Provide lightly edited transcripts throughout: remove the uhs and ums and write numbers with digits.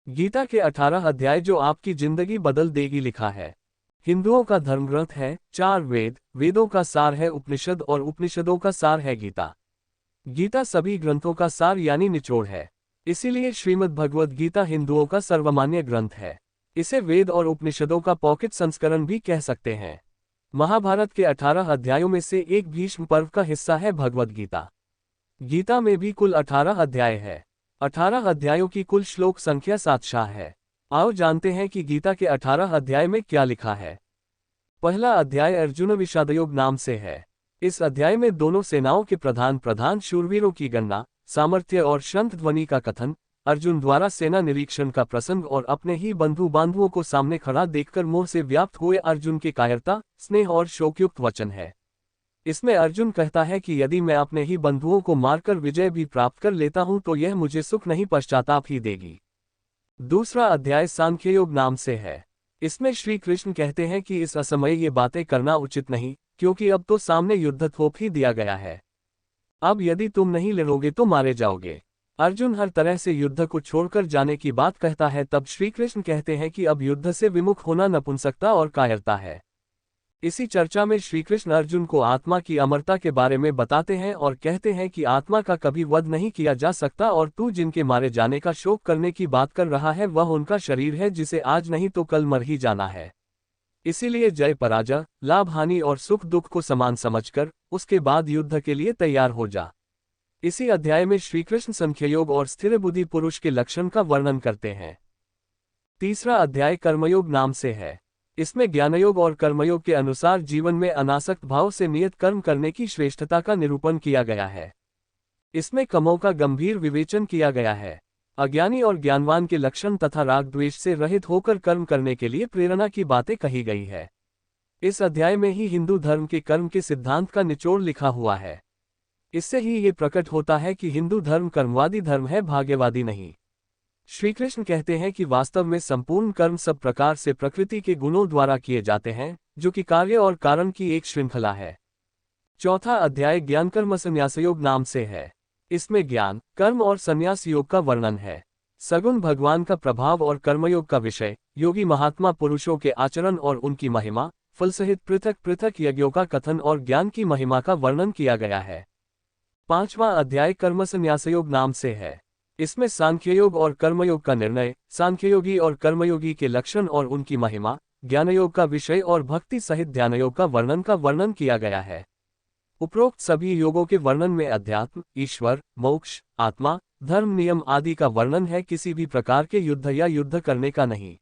गीता के 18 अध्याय जो आपकी जिंदगी बदल देगी लिखा है। हिंदुओं का धर्म ग्रंथ है, 4 वेद, वेदों का सार है उपनिषद और उपनिषदों का सार है गीता। गीता सभी ग्रंथों का सार यानी निचोड़ है। इसीलिए श्रीमद् भगवद गीता हिंदुओं का सर्वमान्य ग्रंथ है। इसे वेद और उपनिषदों का पॉकेट संस्करण भी कह सकते हैं। महाभारत के 18 अध्यायों में से एक भीष्म पर्व का हिस्सा है भगवद गीता। गीता में भी कुल 18 अध्याय है। 18 अध्यायों की कुल श्लोक संख्या 7 शाह है। आओ जानते हैं कि गीता के 18 अध्याय में क्या लिखा है। पहला अध्याय अर्जुन विषादयोग नाम से है। इस अध्याय में दोनों सेनाओं के प्रधान शूरवीरों की गणना, सामर्थ्य और शंख ध्वनि का कथन, अर्जुन द्वारा सेना निरीक्षण का प्रसंग और अपने ही बंधु बांधवों को सामने खड़ा देखकर मोह से व्याप्त हुए अर्जुन के कायरता, स्नेह और शोकयुक्त वचन है। इसमें अर्जुन कहता है कि यदि मैं अपने ही बंधुओं को मारकर विजय भी प्राप्त कर लेता हूं तो यह मुझे सुख नहीं पश्चाताप ही देगी। दूसरा अध्याय सांख्ययोग नाम से है। इसमें श्री कृष्ण कहते हैं कि इस असमय ये बातें करना उचित नहीं, क्योंकि अब तो सामने युद्ध थोप ही दिया गया है। अब यदि तुम नहीं लड़ोगे तो मारे जाओगे। अर्जुन हर तरह से युद्ध को छोड़कर जाने की बात कहता है। तब श्री कृष्ण कहते हैं कि अब युद्ध से विमुख होना नपुंसकता और कायरता है। इसी चर्चा में श्री कृष्ण अर्जुन को आत्मा की अमरता के बारे में बताते हैं और कहते हैं कि आत्मा का कभी वध नहीं किया जा सकता और तू जिनके मारे जाने का शोक करने की बात कर रहा है वह उनका शरीर है जिसे आज नहीं तो कल मर ही जाना है। इसीलिए जय पराजय, लाभ हानि और सुख दुख को समान समझकर उसके बाद युद्ध के लिए तैयार हो जा। इसी अध्याय में श्री कृष्ण सांख्ययोग और स्थिर बुद्धि पुरुष के लक्षण का वर्णन करते हैं। तीसरा अध्याय कर्मयोग नाम से है। इसमें ज्ञानयोग और कर्मयोग के अनुसार जीवन में अनासक्त भाव से नियत कर्म करने की श्रेष्ठता का निरूपण किया गया है। इसमें कामों का गंभीर विवेचन किया गया है। अज्ञानी और ज्ञानवान के लक्षण तथा राग द्वेष से रहित होकर कर्म करने के लिए प्रेरणा की बातें कही गई है। इस अध्याय में ही हिंदू धर्म के कर्म के सिद्धांत का निचोड़ लिखा हुआ है। इससे ही ये प्रकट होता है कि हिंदू धर्म कर्मवादी धर्म है, भाग्यवादी नहीं। श्री कृष्ण कहते हैं कि वास्तव में संपूर्ण कर्म सब प्रकार से प्रकृति के गुणों द्वारा किए जाते हैं, जो कि कार्य और कारण की एक श्रृंखला है। चौथा अध्याय ज्ञान कर्म संन्यास योग नाम से है। इसमें ज्ञान, कर्म और संन्यास योग का वर्णन है। सगुण भगवान का प्रभाव और कर्मयोग का विषय, योगी महात्मा पुरुषों के आचरण और उनकी महिमा, फल सहित पृथक पृथक यज्ञों का कथन और ज्ञान की महिमा का वर्णन किया गया है। पांचवा अध्याय कर्म संन्यास योग नाम से है। इसमें सांख्ययोग और कर्मयोग का निर्णय, सांख्ययोगी और कर्मयोगी के लक्षण और उनकी महिमा, ज्ञानयोग का विषय और भक्ति सहित ध्यानयोग का वर्णन किया गया है। उपरोक्त सभी योगों के वर्णन में अध्यात्म, ईश्वर, मोक्ष, आत्मा, धर्म, नियम आदि का वर्णन है, किसी भी प्रकार के युद्ध या युद्ध करने का नहीं।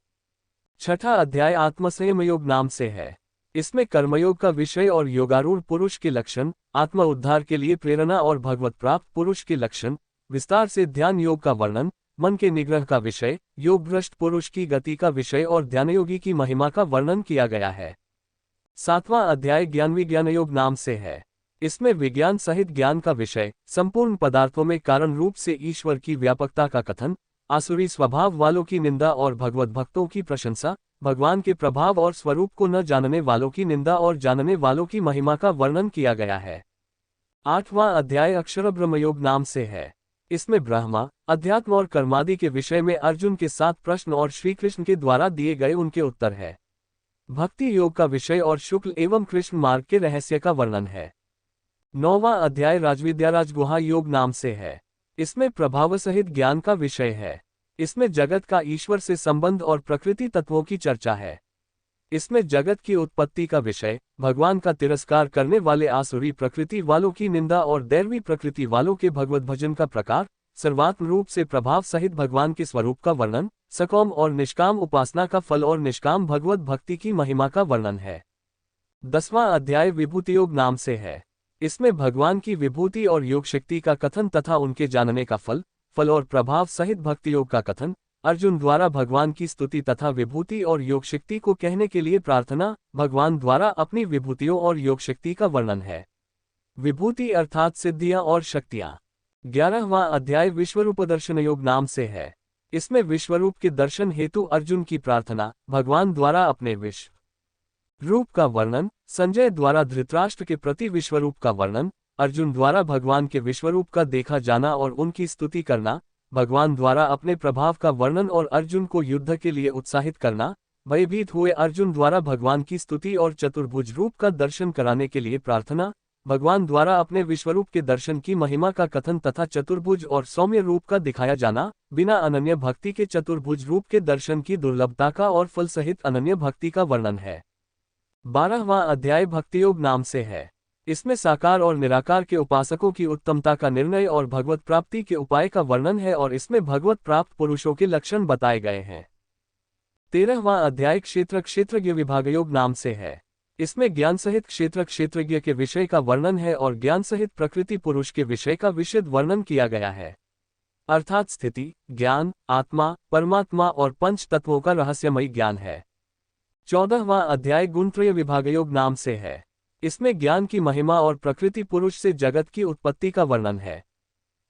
छठा अध्याय आत्मसंयम योग नाम से है। इसमें कर्मयोग का विषय और योगारूढ़ पुरुष के लक्षण, आत्मा उद्धार के लिए प्रेरणा और भगवत प्राप्त पुरुष के लक्षण, विस्तार से ध्यान योग का वर्णन, मन के निग्रह का विषय, योगभ्रष्ट पुरुष की गति का विषय और ध्यानयोगी की महिमा का वर्णन किया गया है। सातवां अध्याय ज्ञान विज्ञान योग नाम से है। इसमें विज्ञान सहित ज्ञान का विषय, संपूर्ण पदार्थों में कारण रूप से ईश्वर की व्यापकता का कथन, आसुरी स्वभाव वालों की निंदा और भगवत भक्तों की प्रशंसा, भगवान के प्रभाव और स्वरूप को न जानने वालों की निंदा और जानने वालों की महिमा का वर्णन किया गया है। आठवां अध्याय अक्षर ब्रह्म योग नाम से है। इसमें ब्रह्मा, अध्यात्म और कर्मादि के विषय में अर्जुन के 7 प्रश्न और श्री कृष्ण के द्वारा दिए गए उनके उत्तर है। भक्ति योग का विषय और शुक्ल एवं कृष्ण मार्ग के रहस्य का वर्णन है। 9वां अध्याय राजविद्या राजगुहा योग नाम से है। इसमें प्रभाव सहित ज्ञान का विषय है। इसमें जगत का ईश्वर से संबंध और प्रकृति तत्वों की चर्चा है। इसमें जगत की उत्पत्ति का विषय, भगवान का तिरस्कार करने वाले आसुरी प्रकृति वालों की निंदा और दैवी प्रकृति वालों के भगवत भजन का प्रकार, सर्वात्म रूप से प्रभाव सहित भगवान के स्वरूप का वर्णन, सकाम और निष्काम उपासना का फल और निष्काम भगवत भक्ति की महिमा का वर्णन है। 10वां अध्याय विभूति योग नाम से है। इसमें भगवान की विभूति और योग शक्ति का कथन तथा उनके जानने का फल और प्रभाव सहित भक्ति योग का कथन, अर्जुन द्वारा भगवान की स्तुति तथा विभूति और योग शक्ति को कहने के लिए प्रार्थना, भगवान द्वारा अपनी विभूतियों और योग शक्ति का वर्णन है। विभूति अर्थात सिद्धियां और शक्तियां। 11वां अध्याय विश्वरूप दर्शन योग नाम से है। इसमें विश्वरूप के दर्शन हेतु अर्जुन की प्रार्थना, भगवान द्वारा अपने विश्व रूप का वर्णन, संजय द्वारा धृतराष्ट्र के प्रति विश्वरूप का वर्णन, अर्जुन द्वारा भगवान के विश्वरूप का देखा जाना और उनकी स्तुति करना, भगवान द्वारा अपने प्रभाव का वर्णन और अर्जुन को युद्ध के लिए उत्साहित करना, भयभीत हुए अर्जुन द्वारा भगवान की स्तुति और चतुर्भुज रूप का दर्शन कराने के लिए प्रार्थना, भगवान द्वारा अपने विश्वरूप के दर्शन की महिमा का कथन तथा चतुर्भुज और सौम्य रूप का दिखाया जाना, बिना अनन्य भक्ति के चतुर्भुज रूप के दर्शन की दुर्लभता का और फल सहित अनन्य भक्ति का वर्णन है। 12वां अध्याय भक्तियोग नाम से है। इसमें साकार और निराकार के उपासकों की उत्तमता का निर्णय और भगवत प्राप्ति के उपाय का वर्णन है और इसमें भगवत प्राप्त पुरुषों के लक्षण बताए गए हैं। 13वां अध्याय क्षेत्र क्षेत्रज्ञ विभागयोग नाम से है। इसमें ज्ञान सहित क्षेत्र क्षेत्रज्ञ के विषय का वर्णन है और ज्ञान सहित प्रकृति पुरुष के विषय का विशद वर्णन किया गया है, अर्थात स्थिति, ज्ञान, आत्मा, परमात्मा और पंच तत्वों का रहस्यमयी ज्ञान है। 14वां अध्याय गुणत्रय विभागयोग नाम से है। इसमें ज्ञान की महिमा और प्रकृति पुरुष से जगत की उत्पत्ति का वर्णन है।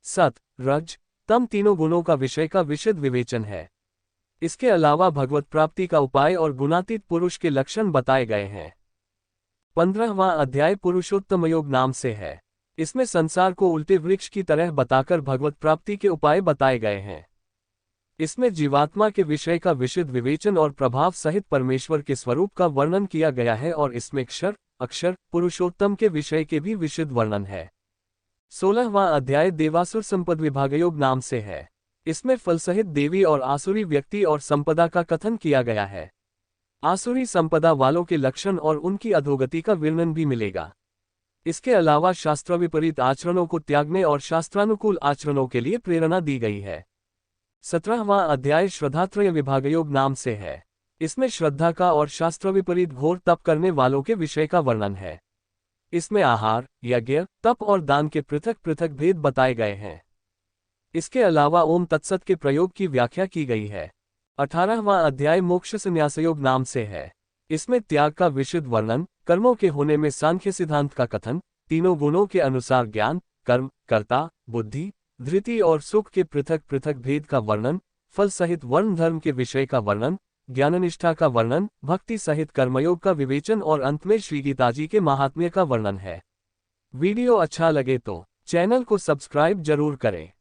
सत, रज, तम तीनों गुणों का विषय का विशद विवेचन है। इसके अलावा भगवत प्राप्ति का उपाय और गुणातीत पुरुष के लक्षण बताए गए हैं। 15वां अध्याय पुरुषोत्तम योग नाम से है। इसमें संसार को उल्टे वृक्ष की तरह बताकर भगवत प्राप्ति के उपाय बताए गए हैं। इसमें जीवात्मा के विषय का विशद विवेचन और प्रभाव सहित परमेश्वर के स्वरूप का वर्णन किया गया है और इसमें अक्षर पुरुषोत्तम के विषय के भी विशद वर्णन है। 16वां अध्याय देवासुर संपद विभागयोग नाम से है। इसमें फल सहित देवी और आसुरी व्यक्ति और संपदा का कथन किया गया है। आसुरी संपदा वालों के लक्षण और उनकी अधोगति का वर्णन भी मिलेगा। इसके अलावा शास्त्र विपरीत आचरणों को त्यागने और शास्त्रानुकूल आचरणों के लिए प्रेरणा दी गई है। 17वां अध्याय श्रद्धात्रय विभागयोग नाम से है। इसमें श्रद्धा का और शास्त्र विपरीत घोर तप करने वालों के विषय का वर्णन है। इसमें आहार, यज्ञ, तप और दान के पृथक पृथक भेद बताए गए हैं। इसके अलावा ओम तत्सत के प्रयोग की व्याख्या की गई है। 18वां अध्याय मोक्ष संन्यास योग नाम से है। इसमें त्याग का विशद वर्णन, कर्मों के होने में सांख्य सिद्धांत का कथन, तीनों गुणों के अनुसार ज्ञान, कर्म, कर्ता, बुद्धि, धृति और सुख के पृथक पृथक भेद का वर्णन, फल सहित वर्ण धर्म के विषय का वर्णन, ज्ञाननिष्ठा का वर्णन, भक्ति सहित कर्मयोग का विवेचन और अंत में श्री गीताजी के महात्म्य का वर्णन है। वीडियो अच्छा लगे तो चैनल को सब्सक्राइब जरूर करें।